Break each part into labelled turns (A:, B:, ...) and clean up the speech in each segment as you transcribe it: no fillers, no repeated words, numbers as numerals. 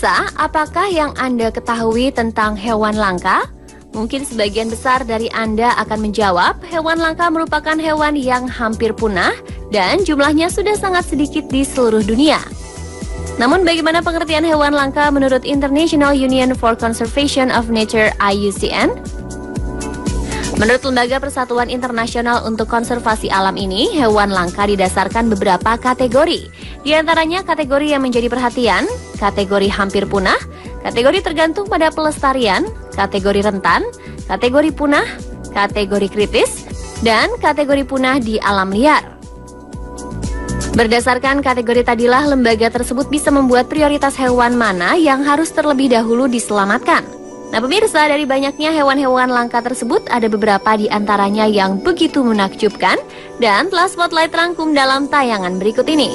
A: Pemirsa, apakah yang Anda ketahui tentang hewan langka? Mungkin sebagian besar dari Anda akan menjawab, hewan langka merupakan hewan yang hampir punah dan jumlahnya sudah sangat sedikit di seluruh dunia. Namun bagaimana pengertian hewan langka menurut International Union for Conservation of Nature (IUCN)? Menurut Lembaga Persatuan Internasional untuk Konservasi Alam ini, hewan langka didasarkan beberapa kategori. Di antaranya kategori yang menjadi perhatian, kategori hampir punah, kategori tergantung pada pelestarian, kategori rentan, kategori punah, kategori kritis, dan kategori punah di alam liar. Berdasarkan kategori tadilah, lembaga tersebut bisa membuat prioritas hewan mana yang harus terlebih dahulu diselamatkan. Nah pemirsa, dari banyaknya hewan-hewan langka tersebut, ada beberapa di antaranya yang begitu menakjubkan dan telah Spotlight rangkum dalam tayangan berikut ini.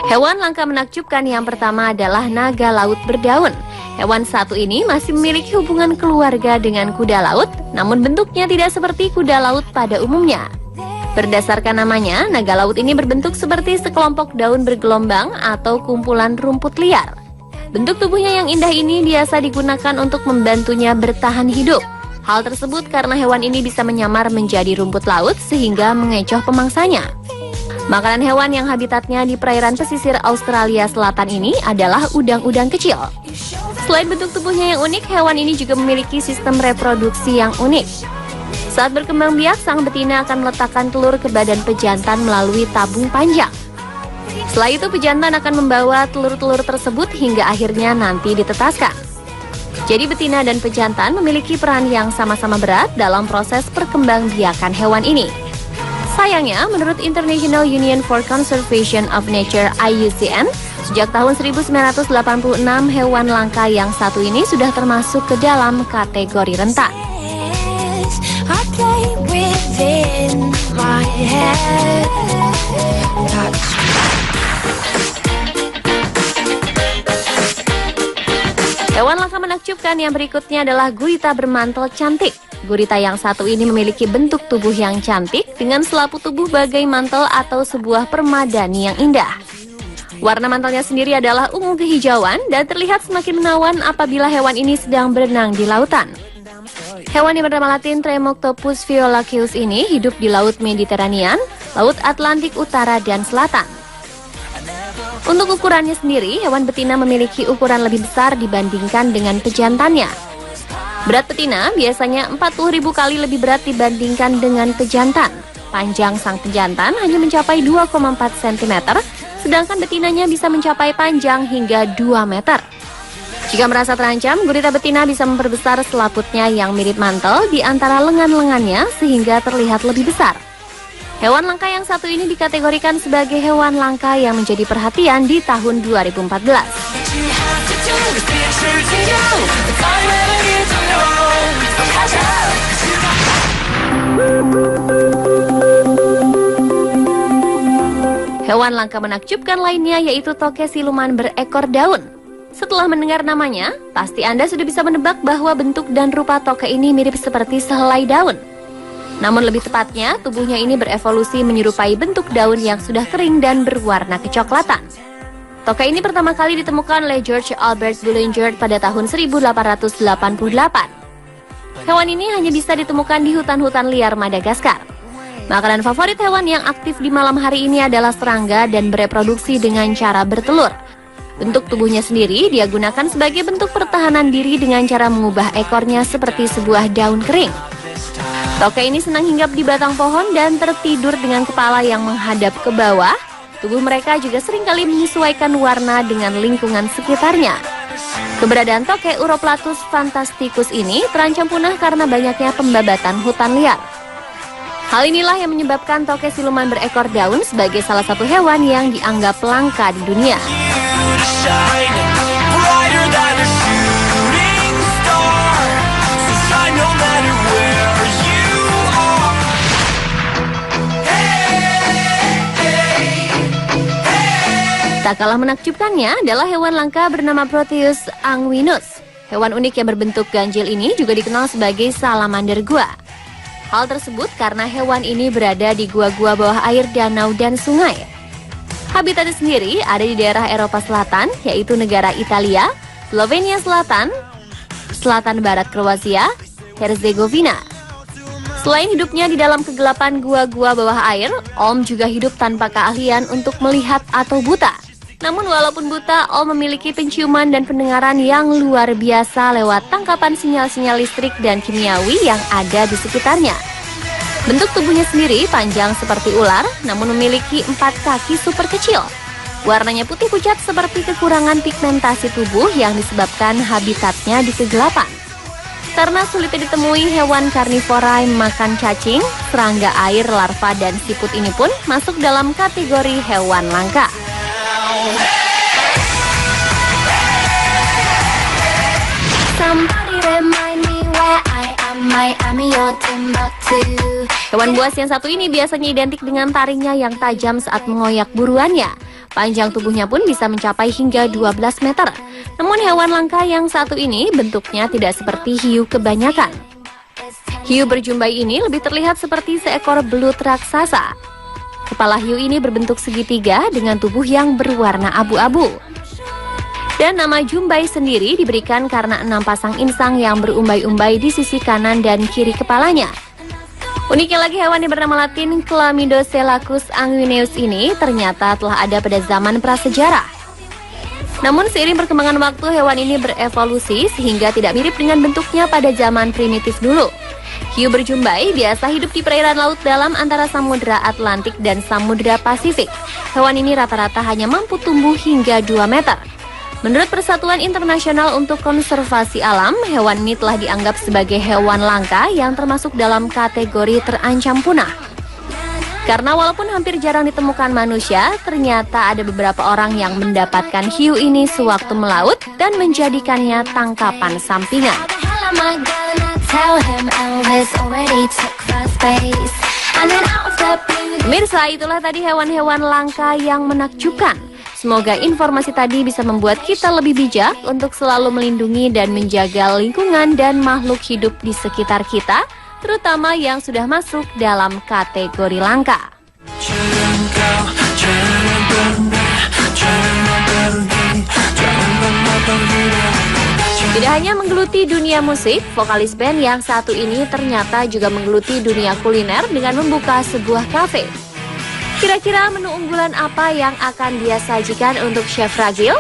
A: Hewan langka menakjubkan yang pertama adalah naga laut berdaun. Hewan satu ini masih memiliki hubungan keluarga dengan kuda laut, namun bentuknya tidak seperti kuda laut pada umumnya. Berdasarkan namanya, naga laut ini berbentuk seperti sekelompok daun bergelombang atau kumpulan rumput liar. Bentuk tubuhnya yang indah ini biasa digunakan untuk membantunya bertahan hidup. Hal tersebut karena hewan ini bisa menyamar menjadi rumput laut sehingga mengecoh pemangsanya. Makanan hewan yang habitatnya di perairan pesisir Australia Selatan ini adalah udang-udang kecil. Selain bentuk tubuhnya yang unik, hewan ini juga memiliki sistem reproduksi yang unik. Saat berkembang biak, sang betina akan meletakkan telur ke badan pejantan melalui tabung panjang. Setelah itu, pejantan akan membawa telur-telur tersebut hingga akhirnya nanti ditetaskan. Jadi betina dan pejantan memiliki peran yang sama-sama berat dalam proses perkembangbiakan hewan ini. Sayangnya, menurut International Union for Conservation of Nature (IUCN), sejak tahun 1986 hewan langka yang satu ini sudah termasuk ke dalam kategori rentan. Hewan langka menakjubkan yang berikutnya adalah gurita bermantel cantik. Gurita yang satu ini memiliki bentuk tubuh yang cantik dengan selaput tubuh bagai mantel atau sebuah permadani yang indah. Warna mantelnya sendiri adalah ungu kehijauan dan terlihat semakin menawan apabila hewan ini sedang berenang di lautan. Hewan yang bernama latin Tremoctopus violaceus ini hidup di Laut Mediterranean, Laut Atlantik Utara dan Selatan. Untuk ukurannya sendiri, hewan betina memiliki ukuran lebih besar dibandingkan dengan pejantannya. Berat betina biasanya 40.000 kali lebih berat dibandingkan dengan pejantan. Panjang sang pejantan hanya mencapai 2,4 cm, sedangkan betinanya bisa mencapai panjang hingga 2 meter. Jika merasa terancam, gurita betina bisa memperbesar selaputnya yang mirip mantel di antara lengan-lengannya sehingga terlihat lebih besar. Hewan langka yang satu ini dikategorikan sebagai hewan langka yang menjadi perhatian di tahun 2014. Hewan langka menakjubkan lainnya yaitu toke siluman berekor daun. Setelah mendengar namanya, pasti Anda sudah bisa menebak bahwa bentuk dan rupa toke ini mirip seperti sehelai daun. Namun lebih tepatnya, tubuhnya ini berevolusi menyerupai bentuk daun yang sudah kering dan berwarna kecoklatan. Toke ini pertama kali ditemukan oleh George Albert Bullinger pada tahun 1888. Hewan ini hanya bisa ditemukan di hutan-hutan liar Madagaskar. Makanan favorit hewan yang aktif di malam hari ini adalah serangga dan bereproduksi dengan cara bertelur. Bentuk tubuhnya sendiri dia gunakan sebagai bentuk pertahanan diri dengan cara mengubah ekornya seperti sebuah daun kering. Toke ini senang hinggap di batang pohon dan tertidur dengan kepala yang menghadap ke bawah. Tubuh mereka juga seringkali menyesuaikan warna dengan lingkungan sekitarnya. Keberadaan toke Uroplatus fantasticus ini terancam punah karena banyaknya pembabatan hutan liar. Hal inilah yang menyebabkan toke siluman berekor daun sebagai salah satu hewan yang dianggap langka di dunia. Tak kalah menakjubkannya adalah hewan langka bernama Proteus anguinus. Hewan unik yang berbentuk ganjil ini juga dikenal sebagai salamander gua. Hal tersebut karena hewan ini berada di gua-gua bawah air danau dan sungai. Habitatnya sendiri ada di daerah Eropa Selatan, yaitu negara Italia, Slovenia Selatan, Selatan Barat Kroasia, Herzegovina. Selain hidupnya di dalam kegelapan gua-gua bawah air, Olm juga hidup tanpa keahlian untuk melihat atau buta. Namun walaupun buta, Olm memiliki penciuman dan pendengaran yang luar biasa lewat tangkapan sinyal-sinyal listrik dan kimiawi yang ada di sekitarnya. Bentuk tubuhnya sendiri panjang seperti ular, namun memiliki 4 kaki super kecil. Warnanya putih pucat seperti kekurangan pigmentasi tubuh yang disebabkan habitatnya di kegelapan. Karena sulitnya ditemui hewan karnivora yang makan cacing, serangga air, larva, dan siput ini pun masuk dalam kategori hewan langka. Hewan buas yang satu ini biasanya identik dengan taringnya yang tajam saat mengoyak buruannya. Panjang tubuhnya pun bisa mencapai hingga 12 meter. Namun hewan langka yang satu ini bentuknya tidak seperti hiu kebanyakan. Hiu berjumbai ini lebih terlihat seperti seekor belut raksasa. Kepala hiu ini berbentuk segitiga dengan tubuh yang berwarna abu-abu. Dan nama jumbai sendiri diberikan karena 6 pasang insang yang berumbai-umbai di sisi kanan dan kiri kepalanya. Uniknya lagi, hewan yang bernama latin Chlamydococcus anguineus ini ternyata telah ada pada zaman prasejarah. Namun seiring perkembangan waktu, hewan ini berevolusi sehingga tidak mirip dengan bentuknya pada zaman primitif dulu. Hiu berjumbai biasa hidup di perairan laut dalam antara Samudra Atlantik dan Samudra Pasifik. Hewan ini rata-rata hanya mampu tumbuh hingga 2 meter. Menurut Persatuan Internasional untuk Konservasi Alam, hewan ini telah dianggap sebagai hewan langka yang termasuk dalam kategori terancam punah. Karena walaupun hampir jarang ditemukan manusia, ternyata ada beberapa orang yang mendapatkan hiu ini sewaktu melaut dan menjadikannya tangkapan sampingan. Pemirsa, itulah tadi hewan-hewan langka yang menakjubkan. Semoga informasi tadi bisa membuat kita lebih bijak untuk selalu melindungi dan menjaga lingkungan dan makhluk hidup di sekitar kita, terutama yang sudah masuk dalam kategori langka. Tidak hanya menggeluti dunia musik, vokalis band yang satu ini ternyata juga menggeluti dunia kuliner dengan membuka sebuah kafe. Kira-kira menu unggulan apa yang akan dia sajikan untuk Chef Ragil?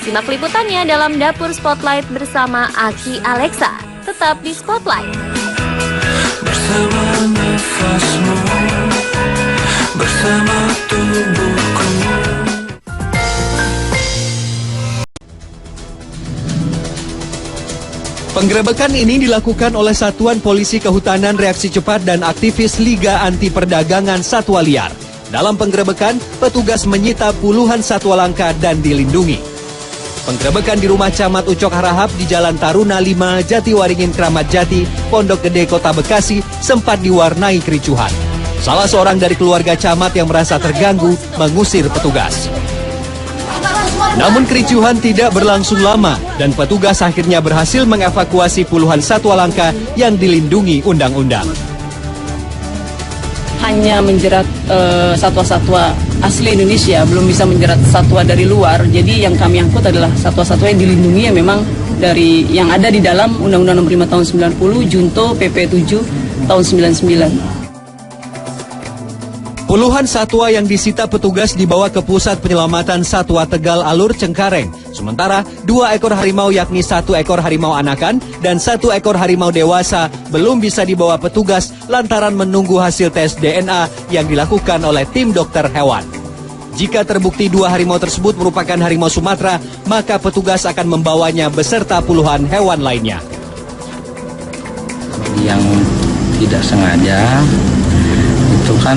A: Simak liputannya dalam Dapur Spotlight bersama Aki Alexa. Tetap di Spotlight.
B: Bersama nafasmu, bersama tubuhku. Penggerebekan ini dilakukan oleh Satuan Polisi Kehutanan Reaksi Cepat dan aktivis Liga Anti Perdagangan Satwa Liar. Dalam penggerebekan, petugas menyita puluhan satwa langka dan dilindungi. Penggerebekan di rumah Camat Ucok Harahap di Jalan Taruna 5, Jatiwaringin, Kramat Jati, Pondok Gede, Kota Bekasi sempat diwarnai kericuhan. Salah seorang dari keluarga camat yang merasa terganggu mengusir petugas. Namun kericuhan tidak berlangsung lama dan petugas akhirnya berhasil mengevakuasi puluhan satwa langka yang dilindungi undang-undang.
C: Hanya menjerat satwa-satwa asli Indonesia, belum bisa menjerat satwa dari luar. Jadi yang kami angkut adalah satwa-satwa yang dilindungi yang memang dari yang ada di dalam Undang-Undang Nomor 5 Tahun 90, Junto PP 7 Tahun 99.
B: Puluhan satwa yang disita petugas dibawa ke Pusat Penyelamatan Satwa Tegal Alur Cengkareng. Sementara 2 ekor harimau yakni 1 ekor harimau anakan dan 1 ekor harimau dewasa belum bisa dibawa petugas lantaran menunggu hasil tes DNA yang dilakukan oleh tim dokter hewan. Jika terbukti 2 harimau tersebut merupakan harimau Sumatera, maka petugas akan membawanya beserta puluhan hewan lainnya.
D: Yang tidak sengaja itu kan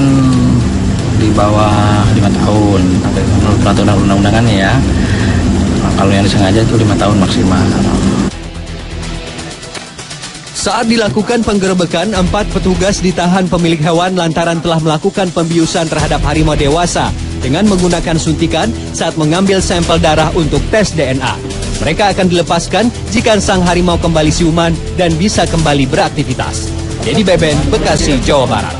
D: di bawah 5 tahun menurut peraturan undang-undangannya ya. Nah, kalau yang disengaja itu 5 tahun maksimal.
B: Saat dilakukan penggerebekan, 4 petugas ditahan pemilik hewan lantaran telah melakukan pembiusan terhadap harimau dewasa dengan menggunakan suntikan saat mengambil sampel darah untuk tes DNA. Mereka akan dilepaskan jika sang harimau kembali siuman dan bisa kembali beraktivitas. Dedy Beben, Bekasi, Jawa Barat.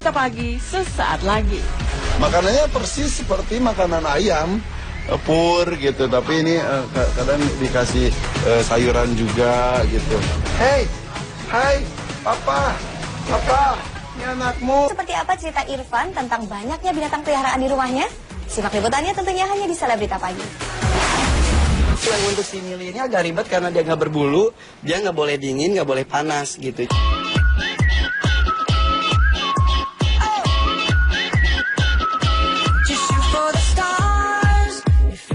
C: Kita pagi sesaat lagi.
E: Makanannya persis seperti makanan ayam, pur gitu, tapi ini kadang dikasih sayuran juga gitu. Hey, hai, papa, ini anakmu.
F: Seperti apa cerita Irfan tentang banyaknya binatang peliharaan di rumahnya? Simak liputannya tentunya hanya di Selebrita Pagi.
G: Yang untuk si Mili ini agak ribet karena dia nggak berbulu, dia nggak boleh dingin, nggak boleh panas gitu.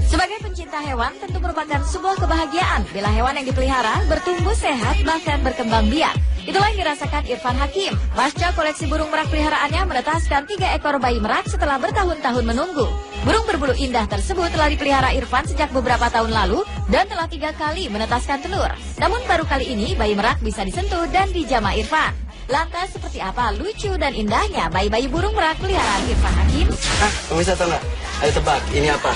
F: Sebagai pencinta hewan tentu merupakan sebuah kebahagiaan bila hewan yang dipelihara bertumbuh sehat bahkan berkembang biak. Itulah yang dirasakan Irfan Hakim. Pasca koleksi burung merak peliharaannya menetaskan 3 ekor bayi merak setelah bertahun-tahun menunggu. Burung berbulu indah tersebut telah dipelihara Irfan sejak beberapa tahun lalu dan telah 3 kali menetaskan telur. Namun baru kali ini bayi merak bisa disentuh dan dijamah Irfan. Lantas seperti apa lucu dan indahnya bayi-bayi burung merak peliharaan Irfan Hakim?
G: Kamu bisa tahu nggak? Ayo tebak, ini apa?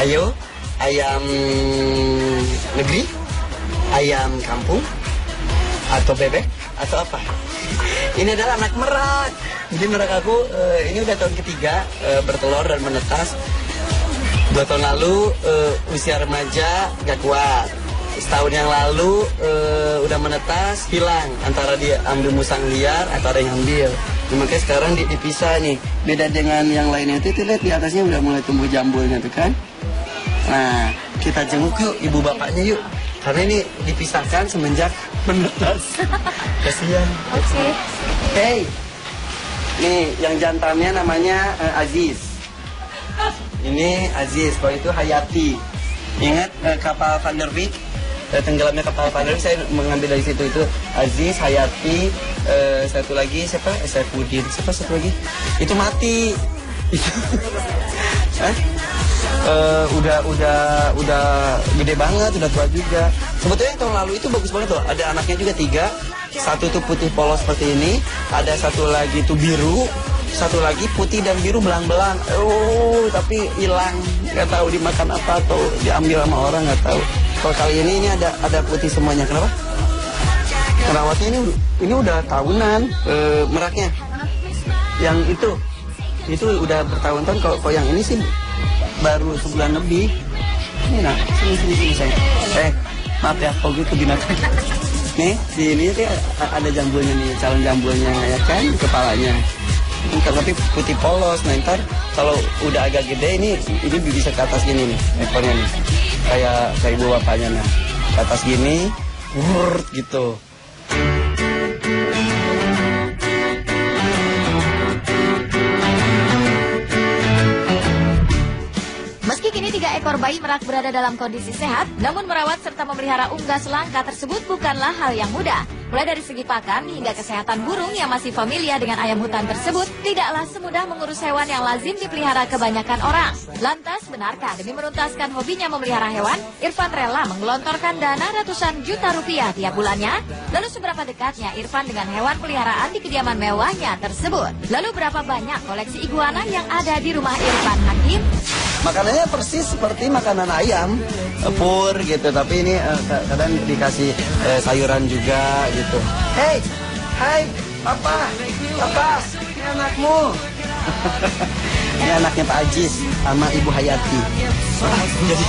G: Ayo, ayam negeri, ayam kampung, atau bebek, atau apa? Ini adalah anak merak. Jadi merak aku ini udah tahun ketiga bertelur dan menetas. 2 tahun lalu usia remaja gak kuat. Setahun yang lalu udah menetas, hilang. Antara dia ambil musang liar atau ada yang ambil. Nah, makanya sekarang dipisah nih. Beda dengan yang lainnya itu lihat di atasnya udah mulai tumbuh jambulnya tuh kan. Nah, kita jenguk yuk ibu bapaknya yuk. Karena ini dipisahkan semenjak menetas. Kasihan.
F: Oke.
G: Hey, nih yang jantannya namanya Aziz. Ini Aziz, kalau itu Hayati. Ingat kapal Van der Wijk, tenggelamnya kapal Van der Wijk, saya mengambil dari situ itu Aziz, Hayati, satu lagi siapa? Saifuddin. Siapa satu lagi? Itu mati. Udah gede banget, udah tua juga. Sebetulnya tahun lalu itu bagus banget loh. Ada anaknya juga 3. Satu tuh putih polos seperti ini. Ada satu lagi tuh biru. Satu lagi putih dan biru belang-belang. Tapi hilang. Nggak tahu dimakan apa atau diambil sama orang, nggak tahu. Kalau kali ini ada putih semuanya. Kenapa? Merawatnya ini udah tahunan meraknya. Yang itu udah bertahun-tahun. Kalau yang ini sih baru sebulan lebih. Ini nah, sini saya. Maaf ya, kalau gitu binatang. Nih, di ini tuh ada jambulnya nih, calon jambulnya ya kan, kepalanya. Tapi putih polos. Nah, ntar kalau udah agak gede ini bisa ke atas gini nih, ekornya nih. Kayak ibu bapaknya nah. Ke atas gini, gitu.
F: Meski kini 3 ekor bayi merak berada dalam kondisi sehat, namun merawat serta memelihara unggas langka tersebut bukanlah hal yang mudah. Mulai dari segi pakan hingga kesehatan burung yang masih familiar dengan ayam hutan tersebut, tidaklah semudah mengurus hewan yang lazim dipelihara kebanyakan orang. Lantas, benarkah demi menuntaskan hobinya memelihara hewan, Irfan rela menggelontorkan dana ratusan juta rupiah tiap bulannya? Lalu seberapa dekatnya Irfan dengan hewan peliharaan di kediaman mewahnya tersebut? Lalu berapa banyak koleksi iguana yang ada di rumah Irfan Hakim?
G: Makanannya persis seperti makanan ayam, pur gitu, tapi ini kadang dikasih sayuran juga gitu. Hey, hai, papa, ini anakmu. Ini anaknya Pak Aziz sama Ibu Hayati. Jadi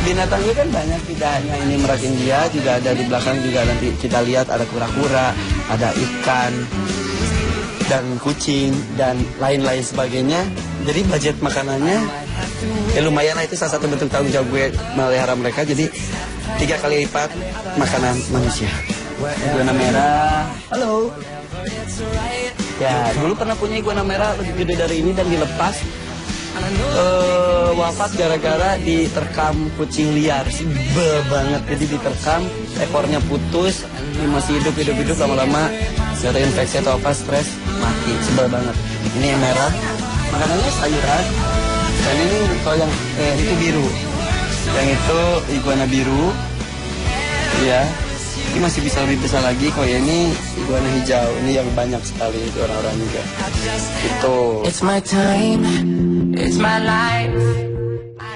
G: binatang itu kan banyak, tidak hanya ini merak India, juga ada di belakang juga nanti kita lihat ada kura-kura, ada ikan dan kucing dan lain-lain sebagainya. Jadi budget makanannya ya lumayan lah, itu salah satu bentuk tanggung jawab gue melihara mereka. Jadi 3 kali lipat makanan manusia. Iguana merah, halo. Ya, dulu pernah punya iguana merah lebih gede dari ini dan dilepas. Wafat gara-gara diterkam kucing liar, sebel banget. Jadi diterkam, ekornya putus, ini masih hidup lama-lama gak ada infeksi atau apa, stres, mati, sebel banget. Ini yang merah, makanannya sayuran. Dan ini kalau yang itu biru, yang itu iguana biru, ya. Ini masih bisa lebih besar lagi. Kalau ini iguana hijau, ini yang banyak sekali itu orang-orang juga. Itu.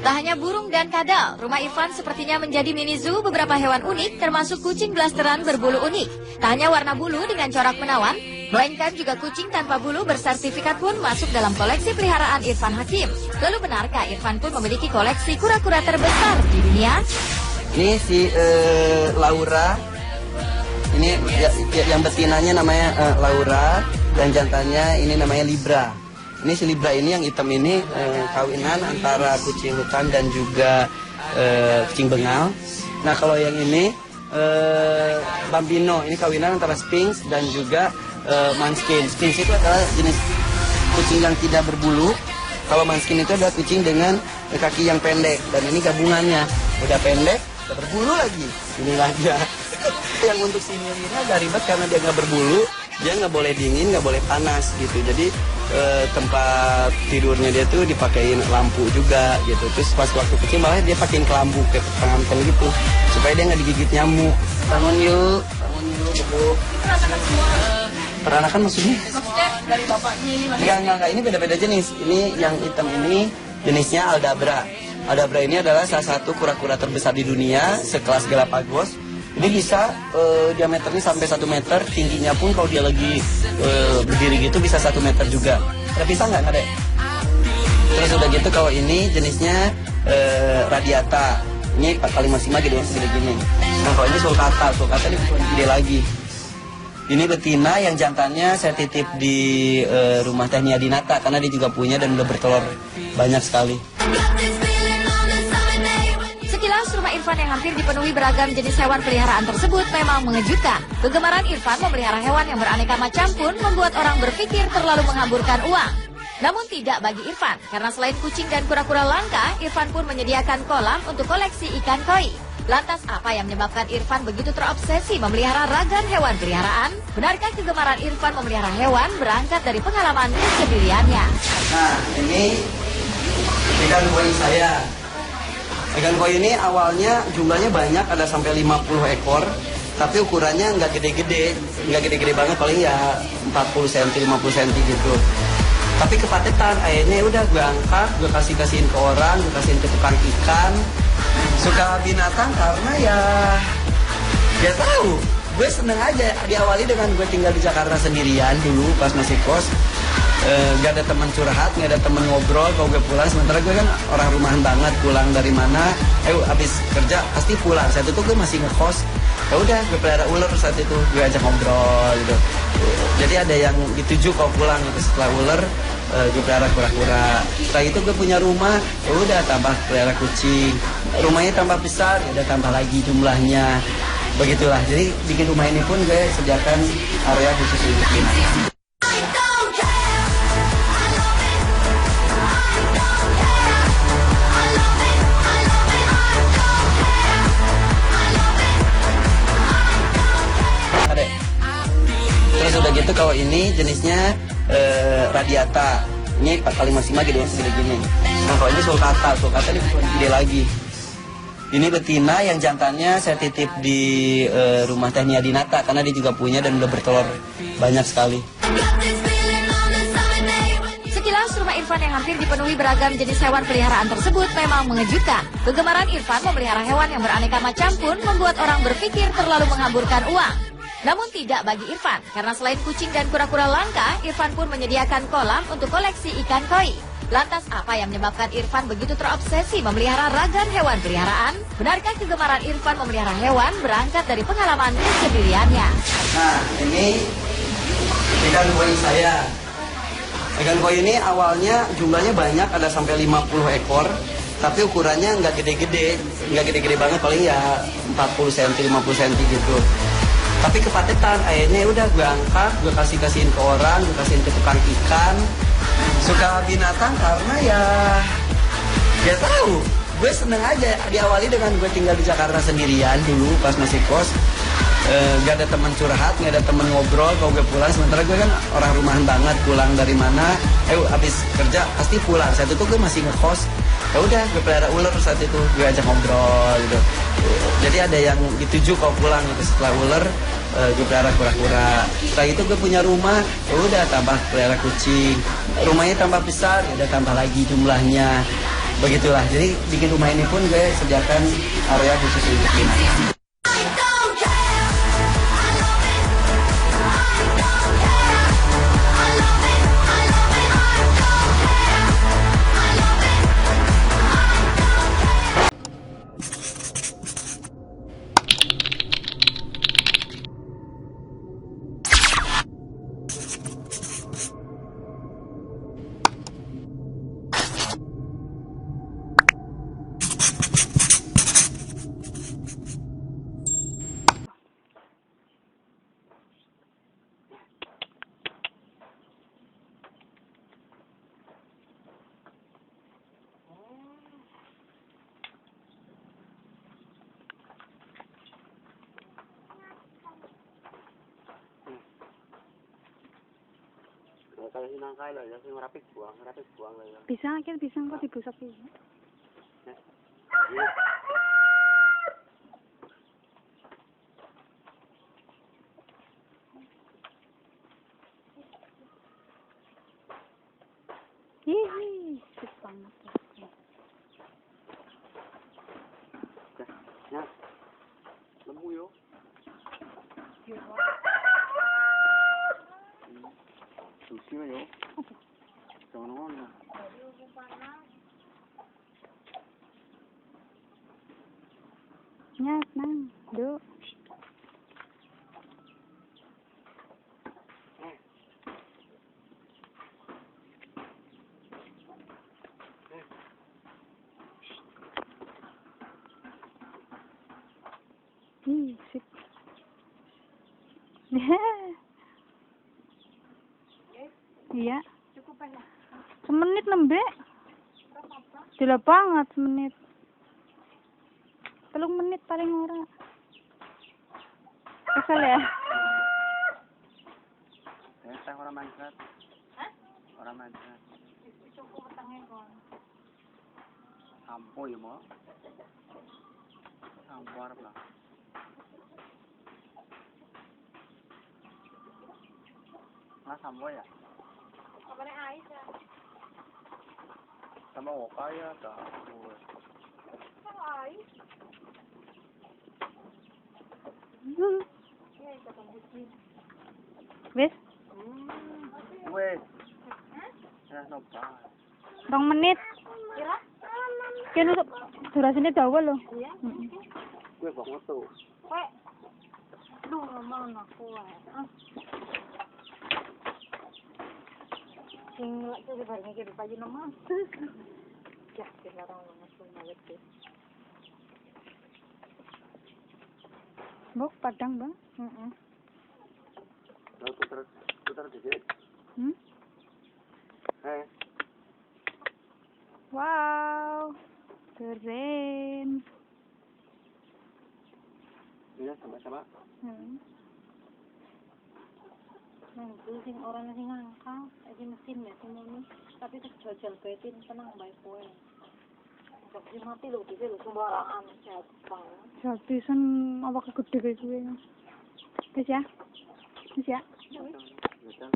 F: Tak hanya burung dan kadal, rumah Irfan sepertinya menjadi mini zoo beberapa hewan unik termasuk kucing blasteran berbulu unik. Tak hanya warna bulu dengan corak menawan, melainkan juga kucing tanpa bulu bersertifikat pun masuk dalam koleksi peliharaan Irfan Hakim. Lalu benarkah Irfan pun memiliki koleksi kura-kura terbesar di dunia?
G: Ini si Laura. Ini yang betinanya namanya Laura dan jantannya ini namanya Libra. Ini si Libra ini yang hitam ini kawinan antara kucing hutan dan juga kucing bengal. Nah kalau yang ini Bambino, ini kawinan antara Sphinx dan juga Manskin. Sphinx itu adalah jenis kucing yang tidak berbulu. Kalau Manskin itu adalah kucing dengan kaki yang pendek dan ini gabungannya. Udah pendek, udah berbulu lagi. Ini aja. Yang untuk senior ini agak ribet karena dia nggak berbulu, dia nggak boleh dingin, nggak boleh panas gitu. Jadi tempat tidurnya dia tuh dipakein lampu juga gitu. Terus pas waktu kecil malah dia pakein kelambu kayak pengantin gitu supaya dia nggak digigit nyamuk. Bangun yuk, Bu. Peranakan maksudnya?
C: Dari bapaknya ini
G: Enggak, ini beda-beda jenis. Ini yang hitam ini jenisnya Aldabra. Aldabra ini adalah salah satu kura-kura terbesar di dunia, sekelas Galapagos. Dia bisa diameternya sampai 1 meter, tingginya pun kalau dia lagi berdiri gitu bisa 1 meter juga. Ada pisang nggak, Dek? Terus udah gitu kalau ini jenisnya radiata. Ini 4 kali maksimal gitu segede gini. Nah kalau ini sulcata ini gede lagi. Ini betina yang jantannya saya titip di rumah Teh Nia Dinata karena dia juga punya dan udah bertelur banyak sekali.
F: Sekilas rumah Irfan yang hampir dipenuhi beragam jenis hewan peliharaan tersebut memang mengejutkan. Kegemaran Irfan memelihara hewan yang beraneka macam pun membuat orang berpikir terlalu menghamburkan uang. Namun tidak bagi Irfan, karena selain kucing dan kura-kura langka, Irfan pun menyediakan kolam untuk koleksi ikan koi. Lantas apa yang menyebabkan Irfan begitu terobsesi memelihara ragam hewan peliharaan? Benarkah kegemaran Irfan memelihara hewan berangkat dari pengalaman kesendiriannya?
G: Nah, ini ikan koi saya. Ikan koi ini awalnya jumlahnya banyak, ada sampai 50 ekor. Tapi ukurannya nggak gede-gede banget, paling ya 40 cm, 50 cm gitu. Tapi kepatetan, akhirnya udah gue angkat, gue kasihin ke orang, gue kasihin ke tukang ikan. Suka binatang karena ya tahu, gue seneng aja. Diawali dengan gue tinggal di Jakarta sendirian dulu pas masih kos. Gak ada teman curhat, gak ada teman ngobrol kalau gue pulang. Sementara gue kan orang rumahan banget, pulang dari mana, abis kerja pasti pulang. Saat itu gue masih ngekos. Ya udah, gue pelihara ular saat itu, gue ajak ngobrol gitu. Jadi ada yang dituju kalau pulang gitu. Setelah ular, gue pelihara kura-kura. Setelah itu gue punya rumah, ya udah tambah pelihara kucing. Rumahnya tambah besar, ya udah tambah lagi jumlahnya. Begitulah. Jadi bikin rumah ini pun gue sediakan area khusus untuk binatang. Terus udah gitu kalau ini jenisnya radiata. Ini 4 kali maksimal gitu segede gini. Nah kalau ini sulcata ini gede lagi. Ini betina yang jantannya saya titip di rumah Teh Nia Dinata karena dia juga punya dan udah bertelur banyak sekali.
F: Sekilas rumah Irfan yang hampir dipenuhi beragam jenis hewan peliharaan tersebut memang mengejutkan. Kegemaran Irfan memelihara hewan yang beraneka macam pun membuat orang berpikir terlalu menghamburkan uang. Namun tidak bagi Irfan, karena selain kucing dan kura-kura langka, Irfan pun menyediakan kolam untuk koleksi ikan koi. Lantas apa yang menyebabkan Irfan begitu terobsesi memelihara ragam hewan peliharaan? Benarkah kegemaran Irfan memelihara hewan berangkat dari pengalaman kesendiriannya?
G: Nah, ini ikan koi saya. Ikan koi ini awalnya jumlahnya banyak, ada sampai 50 ekor. Tapi ukurannya nggak gede-gede banget, paling ya 40 cm, 50 cm gitu. Tapi kepatetan, akhirnya udah gue angkat, gue kasihin ke orang, gue kasihin ke tukang ikan. Suka binatang karena ya tahu, gue seneng aja. Diawali dengan gue tinggal di Jakarta sendirian dulu pas masih kos. Gak ada teman curhat, gak ada teman ngobrol kalau gue pulang. Sementara gue kan orang rumahan banget, pulang dari mana, abis kerja pasti pulang. Saat itu gue masih ngekos. Ya udah, gue pelihara ular saat itu, gue ajak ngobrol gitu. Jadi ada yang dituju kalau pulang gitu. Setelah ular, gue pelihara kura-kura. Setelah itu gue punya rumah, ya udah tambah pelihara kucing. Rumahnya tambah besar, ya udah tambah lagi jumlahnya. begitulah. Jadi bikin rumah ini pun gue sediakan area khusus untuk binatang.
H: Kalau sinangkai lah, yang rapik buang lah ya.
I: Bisa akhir bisa kok dibusak sih. Hihi, sip banget.
H: Ya, lembu yo. Susi lah yo. Jangan ngomong.
I: Nyat nang, do. Sip. Iya. Semenit nembe. Gila banget semenit. 3 menit paling ora. Kesel ya?
H: Teh orang mancet. Orang mancet. Sampo ya mau. Sampo arep lah. Nah sampo ya.
I: Kabarnya Ais ya.
H: Sama oka ya dah.
I: Sama Ais. Wes?
H: Wes. Ya nopo.
I: 2 menit. Kan untuk durasinya dawa loh. Iya.
H: Gue banget tuh.
I: Kue. Duh, ngomong aku. Sing lek sebarenge iki dipayu nama. Ya, kita orang langsung banget sih. Bok Padang, Bang.
H: Lalu putar dikit.
I: Wow. Keren.
H: Iya, sama-sama.
I: Nah, itu sing orang sing ngangkang, iki mesin ya semuanya. Tapi jajal betin tenang bae kowe. Tapi mati lho, iki lho sembarangan jatuh. Jadi sen awak gede kayak gue. Wis ya. Wis ya.
H: Betul.